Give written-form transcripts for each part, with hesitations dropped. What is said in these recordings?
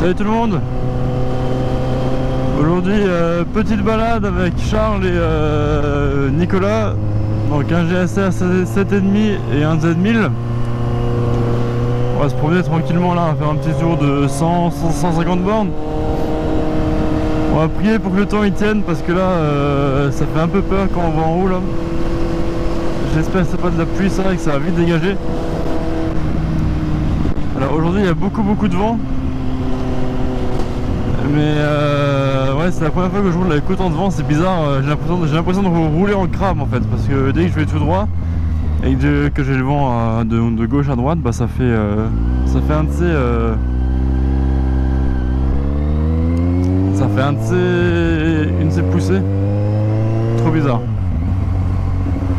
Salut tout le monde. Aujourd'hui petite balade avec Charles et Nicolas. Donc un GSR 7,5 et un Z1000. On va se promener tranquillement là, on va faire un petit tour de 150 bornes. On va prier pour que le temps il tienne parce que là ça fait un peu peur quand on va en haut là. J'espère que c'est pas de la pluie, ça et que ça va vite dégager. Alors aujourd'hui il y a beaucoup de vent. Mais ouais, c'est la première fois que je roule avec autant de vent, c'est bizarre, j'ai l'impression de rouler en crabe en fait, parce que dès que je vais tout droit et que j'ai le vent de gauche à droite, bah ça fait un de ces une de ces poussées, trop bizarre.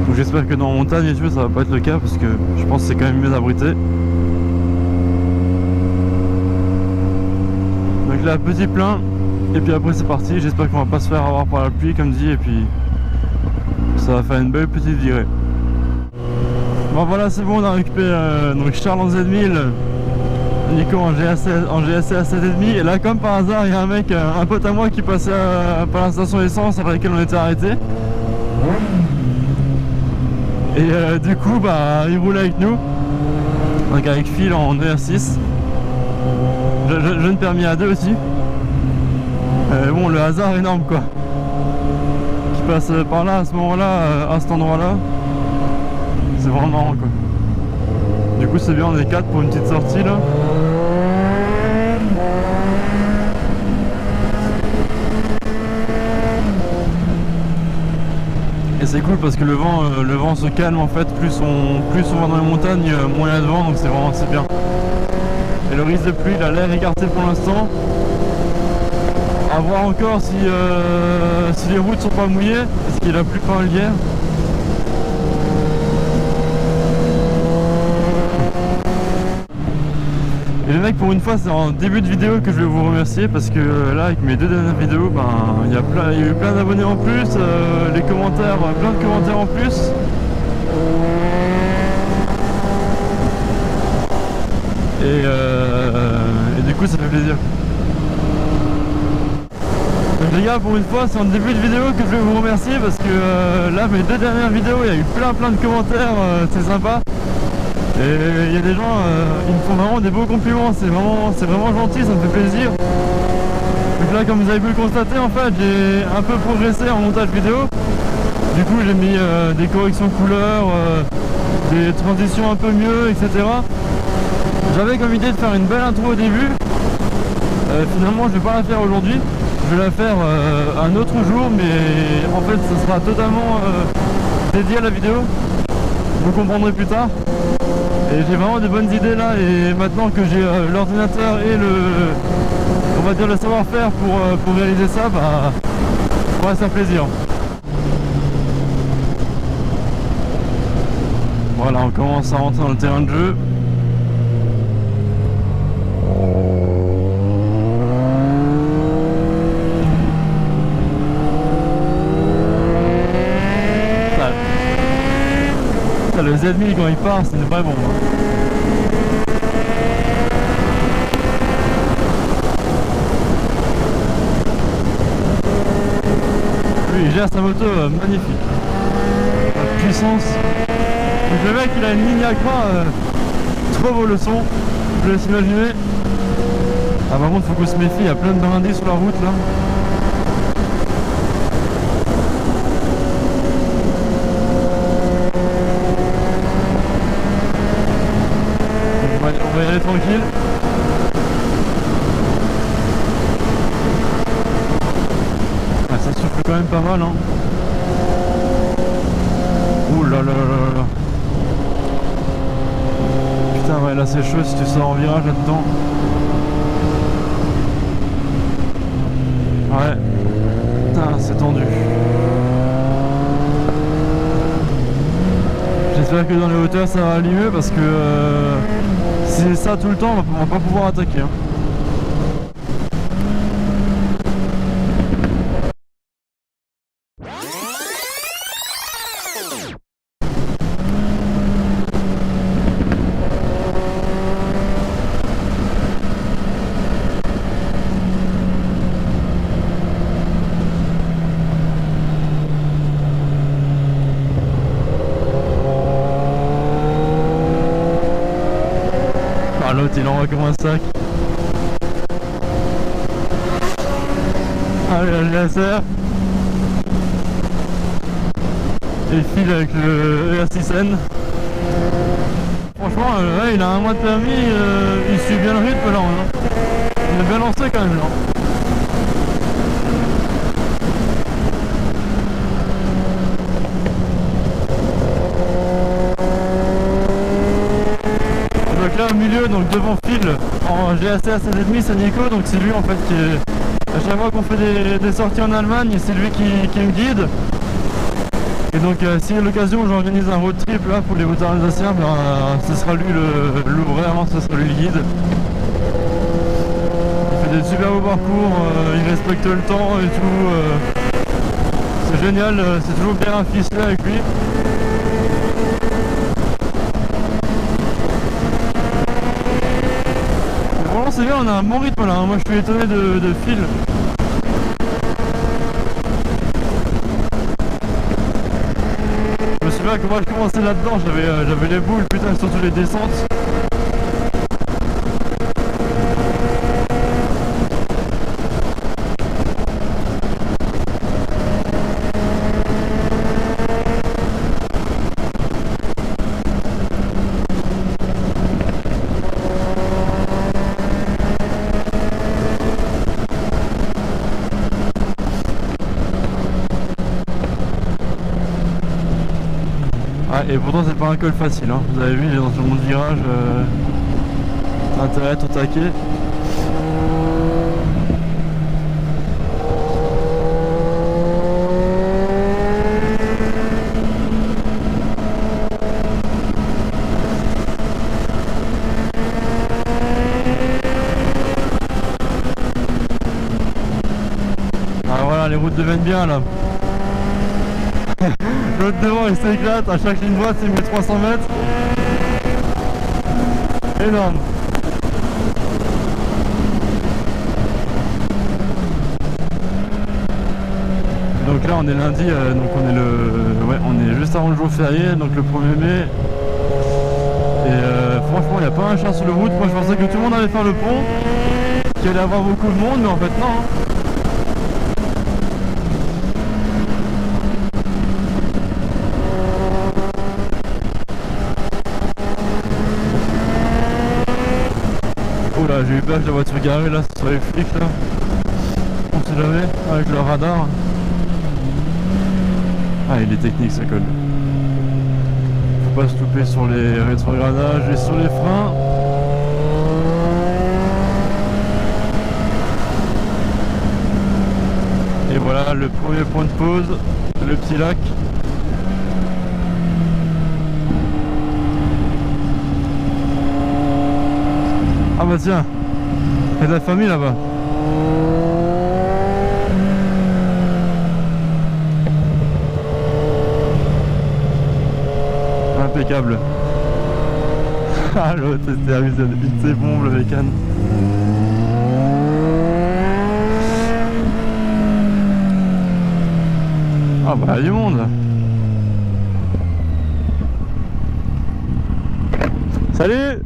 Donc j'espère que dans la montagne et tout ça va pas être le cas, parce que je pense que c'est quand même mieux abrité. Donc là, petit plein, et puis après c'est parti. J'espère qu'on va pas se faire avoir par la pluie comme dit, et puis ça va faire une belle petite virée. Bon voilà, c'est bon, on a récupéré donc Charles en Z1000, Nico en GSR 7,5, et là comme par hasard il y a un mec, un pote à moi qui passait par la station essence à laquelle on était arrêté. Et du coup bah il roule avec nous, donc avec Phil en ER6. Jeune permis A2 aussi. Bon, le hasard énorme quoi. Qui passe par là à ce moment-là, à cet endroit-là. C'est vraiment marrant quoi. Du coup c'est bien, on est 4 pour une petite sortie là. Et c'est cool parce que le vent se calme en fait, plus on va dans les montagnes, moins il y a de vent, donc c'est bien. Et le risque de pluie, il a l'air écarté pour l'instant. À voir encore si les routes sont pas mouillées, parce qu'il a plu pas mal hier. Et les mecs, pour une fois, c'est en début de vidéo que je vais vous remercier, parce que là, avec mes deux dernières vidéos, ben, il y a eu plein d'abonnés en plus, les commentaires, plein de commentaires en plus. Et du coup ça fait plaisir. Donc les gars, pour une fois c'est en début de vidéo que je vais vous remercier, parce que là mes deux dernières vidéos il y a eu plein de commentaires, c'est sympa. Et il y a des gens, ils me font vraiment des beaux compliments, c'est vraiment gentil, ça me fait plaisir. Donc là, comme vous avez pu le constater, en fait j'ai un peu progressé en montage vidéo. Du coup j'ai mis des corrections couleurs, des transitions un peu mieux, etc. J'avais comme idée de faire une belle intro au début. Finalement je vais pas la faire aujourd'hui, je vais la faire un autre jour, mais en fait ce sera totalement dédié à la vidéo. Vous comprendrez plus tard. Et j'ai vraiment des bonnes idées là, et maintenant que j'ai l'ordinateur et on va dire le savoir-faire pour réaliser ça, bah ça va faire plaisir. Voilà, on commence à rentrer dans le terrain de jeu. Le Z1000 quand il part, c'est une vraie bombe. Lui il gère sa moto magnifique. La puissance. Donc le mec il a une ligne à croix, trop beau le son, je laisse imaginer. Ah par contre faut qu'on se méfie, il y a plein de brindilles sur la route là. On va y aller tranquille. Ah, ça souffle quand même pas mal hein. Ouh là là là là là. Putain ouais, là c'est chaud si tu sors en virage là-dedans. Ouais. Putain c'est tendu. J'espère que dans les hauteurs ça va aller mieux, parce que si c'est ça tout le temps on va pas pouvoir attaquer hein. l'autre il envoie comme un sac. Allez, la GSR. Et il file avec le ER6N. Franchement, ouais, il a un mois de permis, il suit bien le rythme là. Hein. Il est bien lancé quand même là. Donc là au milieu, donc devant file en GAC 16,5, c'est Nico, donc c'est lui en fait qui est... À chaque fois qu'on fait des sorties en Allemagne, c'est lui qui me guide. Et donc si à l'occasion j'organise un road trip là pour les routes alsaciens, ben, ce sera lui vraiment ce sera lui le guide. Il fait des super beaux parcours, il respecte le temps et tout. C'est génial, c'est toujours bien ficelé avec lui. Mais vraiment c'est bien, on a un bon rythme là, hein. Moi je suis étonné de fil. Je me souviens que moi je commençais là-dedans, j'avais les boules, putain, surtout les descentes. Ah, et pourtant c'est pas un col facile, hein. Vous avez vu, il est dans ce monde de virage, intérêt à être au taquet. Ah voilà, les routes deviennent bien là. L'autre devant il s'éclate, à chaque ligne droite il met 300 mètres. Énorme. Donc là on est lundi, donc on est juste avant le jour férié, donc le 1er mai. Et franchement il n'y a pas un chat sur le route. Moi je pensais que tout le monde allait faire le pont, qu'il allait avoir beaucoup de monde, mais en fait non. Oh là, j'ai eu peur que la voiture garée là, ce soit les flics là. On sait jamais, avec leur radar. Ah, il est technique ce col. Faut pas se louper sur les rétrogradages et sur les freins. Et voilà le premier point de pause, le petit lac. Ah bah tiens, il y a de la famille là-bas. Impeccable. Ah l'autre c'était amusé, c'est bon le mécane. Ah bah il y a du monde. Salut.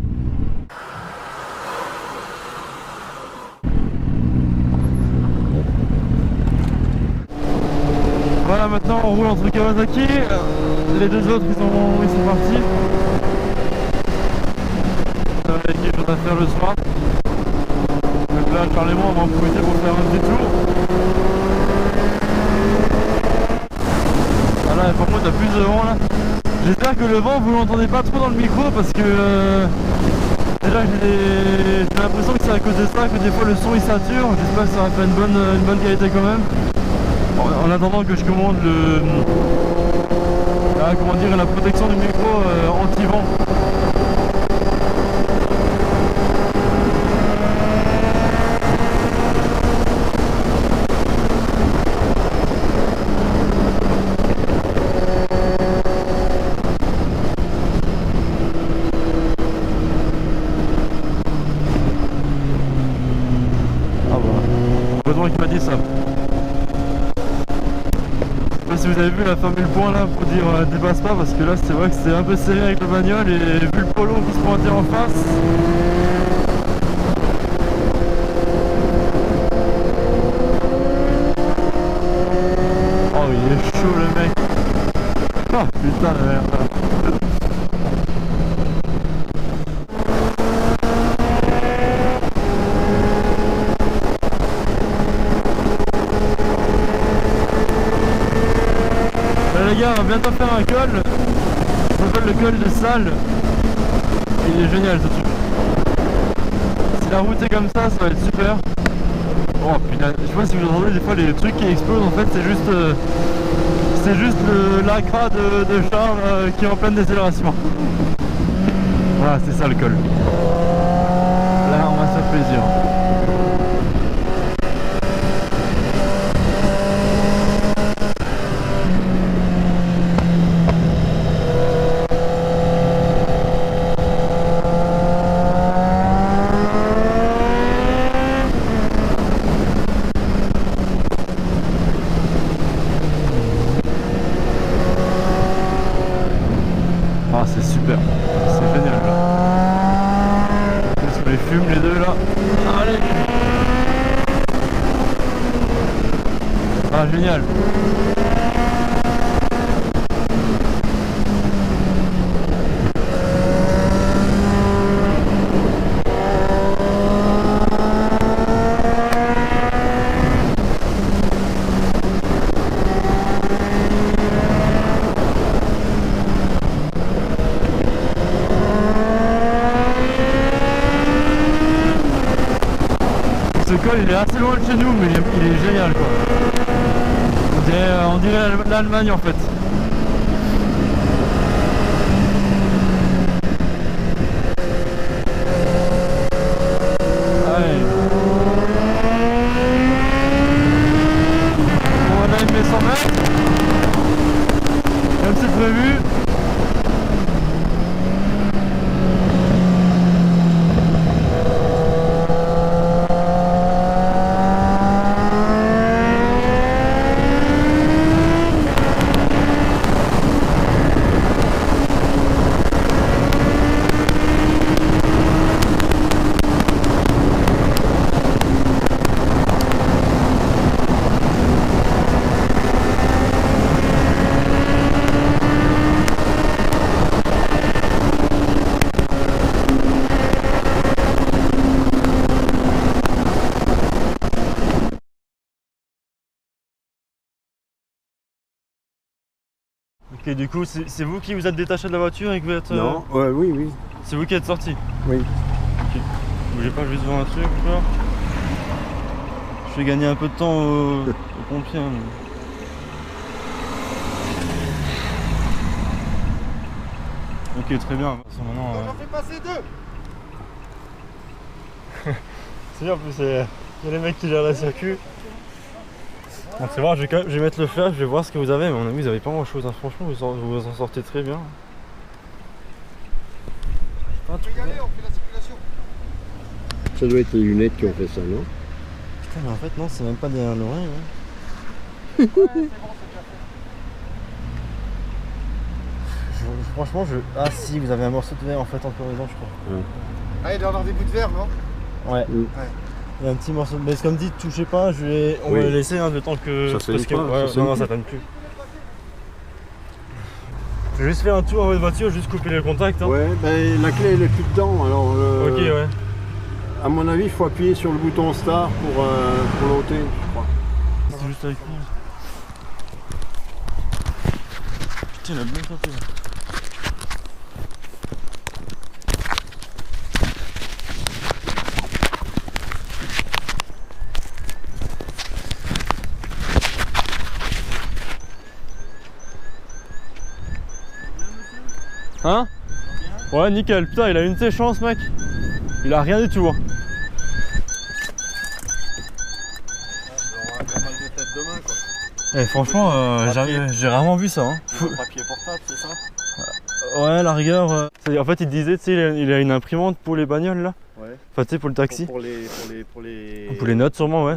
Voilà, maintenant on roule entre Kawasaki, les deux autres ils sont partis. Ça va être quelque chose à faire le soir. Donc là Charles et moi on va en profiter pour faire un petit tour. Voilà, par contre il y a plus de vent là. J'espère que le vent vous l'entendez pas trop dans le micro parce que déjà j'ai l'impression que c'est à cause de ça que des fois le son il sature. J'espère que ça va faire une bonne qualité quand même. En attendant que je commande la protection du micro anti-vent. Ah bah, heureusement qu'il m'a dit ça. Je sais pas si vous avez vu la famille point là pour dire dépasse pas, parce que là c'est vrai que c'est un peu serré avec la bagnole et vu le polo qui se pointait en face. chaud le mec. Oh putain de merde. Les gars, on va bientôt faire un col. Ça s'appelle le col de Salles. Il est génial ce truc. Si la route est comme ça va être super. Oh putain, je sais pas si vous entendez des fois les trucs qui explosent, en fait c'est juste l'acra de char qui est en pleine décélération. Voilà, c'est ça le col. Là on va se faire plaisir. Ah c'est super, c'est génial là. Qu'est-ce qu'on les fume les deux là. Allez. Ah génial. Ce col il est assez loin de chez nous mais il est génial quoi. On dirait l'Allemagne en fait. Allez. On a fait 100 mètres. Comme c'est prévu. Ok, du coup, c'est vous qui vous êtes détaché de la voiture et que vous êtes... Non, oui, oui. C'est vous qui êtes sorti? Oui. Ok. Bougez pas, juste voir un truc, genre. Je vais gagner un peu de temps aux pompiers. Hein, mais... Ok, très bien. De toute façon, maintenant... J'en fais passer deux. C'est bien, en plus, il y a les mecs qui gèrent la circuit. Bon, c'est vrai, je vais mettre le flash, je vais voir ce que vous avez, mais à mon avis, vous avez pas grand chose. Hein. Franchement, vous en sortez très bien. On peut y aller, on fait la circulation. Ça doit être les lunettes qui ont fait ça, non? Putain, mais en fait, non, c'est même pas derrière l'oreille. Ouais. Ouais, c'est bon, c'est déjà fait. Franchement, Ah si, vous avez un morceau de verre en fait en floraison, je crois. Ouais. Ah, il doit y avoir des bouts de verre, non? Ouais. Mm. Il y a un petit morceau de... Mais c'est comme dit, touchez pas, on va le laisser hein, le temps que... Ça saigne pas, ouais, ça saigne non, plus. ça traîne plus. Je vais juste faire un tour à votre voiture, juste couper les contacts. Hein. Ouais, ben la clé elle est plus dedans, alors... Ok, ouais. À mon avis, il faut appuyer sur le bouton Start pour l'ôter, je crois. C'est juste avec moi. Putain, il a bien tapé là. Hein? Ouais, nickel. Putain, il a une de ses chances, mec. Il a rien du tout. Hein. On va avoir mal de tête demain, quoi. Eh, franchement, j'ai rarement vu ça. Hein. Un papier portable, c'est ça? Ouais, la rigueur. En fait, il disait, tu sais, il a une imprimante pour les bagnoles là. Ouais. Enfin, tu sais, pour le taxi. Pour les Notes, sûrement, ouais.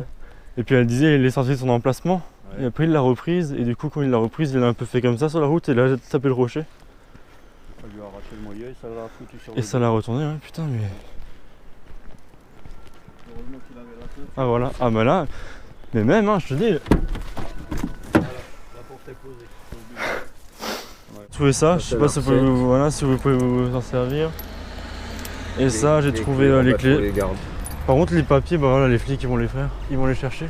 Et puis elle disait, il est sorti de son emplacement. Ouais. Et après, il l'a reprise. Et du coup, quand il l'a reprise, il a un peu fait comme ça sur la route. Et là, j'ai tapé le rocher. Ça lui a arraché le moyen et ça l'a foutu sur Et ça l'a retourné, ouais, putain, mais. Heureusement qu'il avait la tête. Ah, voilà. Ah, bah là. Mais même, hein, je te dis. Là, pour Trouvé ça, je sais pas si vous pouvez, voilà, si vous pouvez vous en servir. Et ça, j'ai trouvé les clés. Par contre, les papiers, bah voilà, les flics ils vont les faire, ils vont les chercher.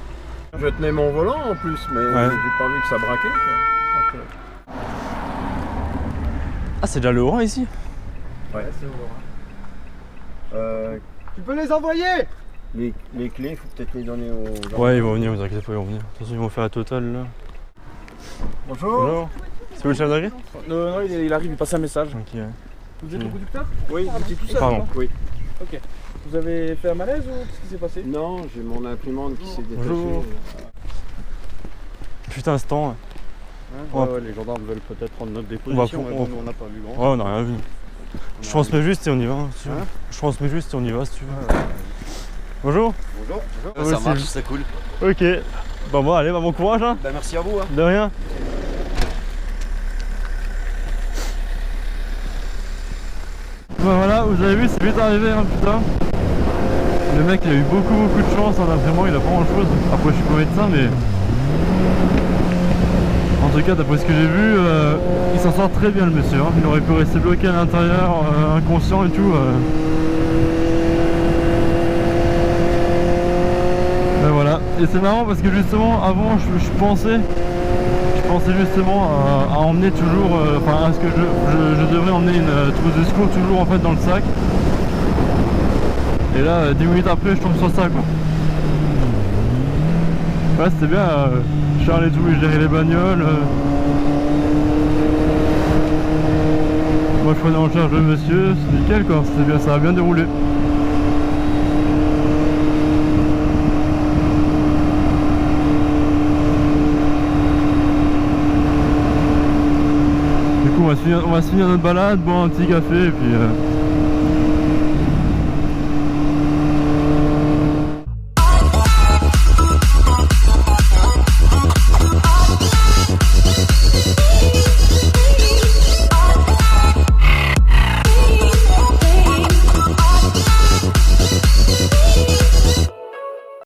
Je tenais mon volant en plus, mais Ouais. j'ai pas vu que ça braquait quoi. Ah, c'est déjà le Haut-Rhin ici? Ouais, c'est Tu peux les envoyer? les clés, il faut peut-être les donner aux gens. Ouais, ils vont venir, vous inquiétez pas, ils vont venir. De toute façon, ils vont faire la totale là. Bonjour. Bonjour. C'est vous le chef d'arrivée? Non, il arrive, il passe un message. Ok, ouais. Vous êtes le conducteur? Oui, vous étiez tout seul. Pardon. Oui. Ok. Vous avez fait un malaise ou qu'est-ce qui s'est passé? Non, j'ai mon imprimante qui s'est détachée. Bonjour. Putain, ce temps. Ouais, les gendarmes veulent peut-être prendre notre déposition, mais bon, nous on n'a pas vu grand. Ouais, on n'a rien vu. Je transmets juste et on y va. Si tu veux. Hein Je transmets juste et on y va si tu veux. Bonjour. Bonjour. Ouais, Ça c'est- marche, c'est cool. Ok. Bon, allez, bah, bon courage hein. Bah, merci à vous. Hein. De rien. Bah voilà, vous avez vu, c'est vite arrivé hein, putain. Le mec il a eu beaucoup de chance hein, d'après moi, il a pas grand chose. Après je suis pas médecin mais... En tout cas d'après ce que j'ai vu, il s'en sort très bien le monsieur hein. Il aurait pu rester bloqué à l'intérieur, inconscient et tout. Ben voilà, et c'est marrant parce que justement avant je pensais justement à emmener toujours, enfin à ce que je devrais emmener une trousse de secours toujours en fait dans le sac. Et là 10 minutes après je tombe sur ça quoi. Ouais c'était bien, Charles et tout il gérait les bagnoles. Moi je prenais en charge le monsieur, c'est nickel quoi, c'était bien, ça a bien déroulé. Du coup on va se finir notre balade, boire un petit café et puis